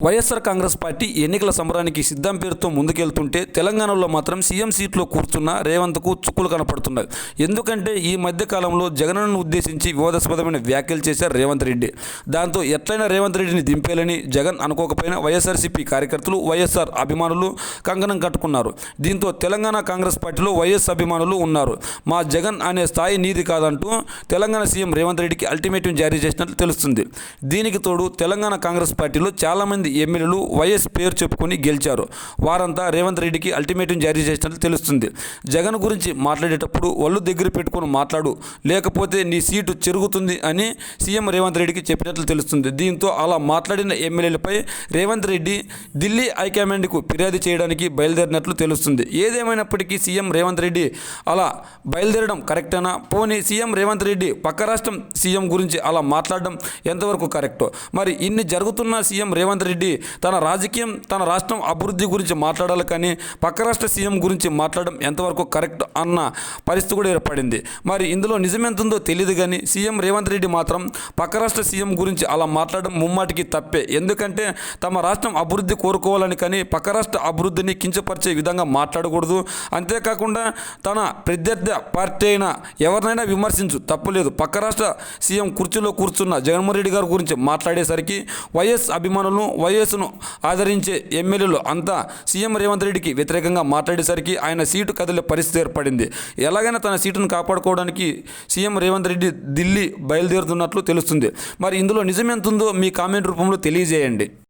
YSR Congress party ఎన్నికల సంబరానికి సిద్ధం పేరుతో ముందుకెళ్తుంటే తెలంగాణలో మాత్రం సీఎం సీట్లో కూర్చున్న రేవంత్కు చుక్కులు కనపడుతున్నాయి. ఎందుకంటే ఈ మధ్య కాలంలో జగన్ను ఉద్దేశించి వివాదాస్పదమైన వ్యాఖ్యలు చేశారు రేవంత్ రెడ్డి. దాంతో ఎట్లయినా రేవంత్ రెడ్డిని దింపేయాలని జగన్ అనుకోకపోయినా వైఎస్ఆర్సీపీ కార్యకర్తలు, వైఎస్ఆర్ అభిమానులు కంకణం కట్టుకున్నారు. దీంతో తెలంగాణ కాంగ్రెస్ పార్టీలో వైఎస్ అభిమానులు ఉన్నారు. మా జగన్ అనే స్థాయి నీది కాదంటూ తెలంగాణ సీఎం రేవంత్ రెడ్డికి అల్టిమేటం జారీ చేసినట్లు తెలుస్తుంది. దీనికి తోడు తెలంగాణ కాంగ్రెస్ పార్టీలో చాలామంది ఎమ్మెల్యేలు వైఎస్ పేరు చెప్పుకొని గెలిచారు. వారంతా రేవంత్ రెడ్డికి అల్టిమేటం జారీ చేసినట్లు తెలుస్తుంది. జగన్ గురించి మాట్లాడేటప్పుడు ఒళ్ళు దగ్గర పెట్టుకుని మాట్లాడు, లేకపోతే నీ సీటు చెరుగుతుంది అని సీఎం రేవంత్ రెడ్డికి చెప్పినట్లు తెలుస్తుంది. దీంతో అలా మాట్లాడిన ఎమ్మెల్యేలపై రేవంత్ రెడ్డి ఢిల్లీ హైకమాండ్కు ఫిర్యాదు చేయడానికి బయలుదేరినట్లు తెలుస్తుంది. ఏదేమైనప్పటికీ సీఎం రేవంత్ రెడ్డి అలా బయలుదేరడం కరెక్టేనా? పోనీ సీఎం రేవంత్ రెడ్డి పక్క రాష్ట్రం సీఎం గురించి అలా మాట్లాడడం ఎంతవరకు కరెక్టో? మరి ఇన్ని జరుగుతున్న సీఎం రేవంత్ రెడ్డి తన రాజకీయం, తన రాష్ట్రం అభివృద్ధి గురించి మాట్లాడాలి కానీ పక్క రాష్ట్ర సీఎం గురించి మాట్లాడడం ఎంతవరకు కరెక్ట్ అన్న పరిస్థితి కూడా ఏర్పడింది. మరి ఇందులో నిజమెంతుందో తెలియదు కానీ సీఎం రేవంత్ రెడ్డి మాత్రం పక్క రాష్ట్ర సీఎం గురించి అలా మాట్లాడడం ముమ్మాటికి తప్పే. ఎందుకంటే తమ రాష్ట్రం అభివృద్ధి కోరుకోవాలని కానీ పక్క రాష్ట్ర అభివృద్ధిని కించపరిచే విధంగా మాట్లాడకూడదు. అంతేకాకుండా తన ప్రత్యర్థి పార్టీ అయినా ఎవరినైనా విమర్శించు, తప్పులేదు. పక్క రాష్ట్ర సీఎం కుర్చీలో కూర్చున్న జగన్మోహన్ రెడ్డి గారి గురించి మాట్లాడేసరికి వైఎస్ అభిమానులను, వైఎస్ను ఆదరించే ఎమ్మెల్యేలు అంతా సీఎం రేవంత్ రెడ్డికి వ్యతిరేకంగా మాట్లాడేసరికి ఆయన సీటు కదిలే పరిస్థితి ఏర్పడింది. ఎలాగైనా తన సీటును కాపాడుకోవడానికి సీఎం రేవంత్ రెడ్డి ఢిల్లీ బయలుదేరుతున్నట్లు తెలుస్తుంది. మరి ఇందులో నిజమెంతుందో మీ కామెంట్ రూపంలో తెలియజేయండి.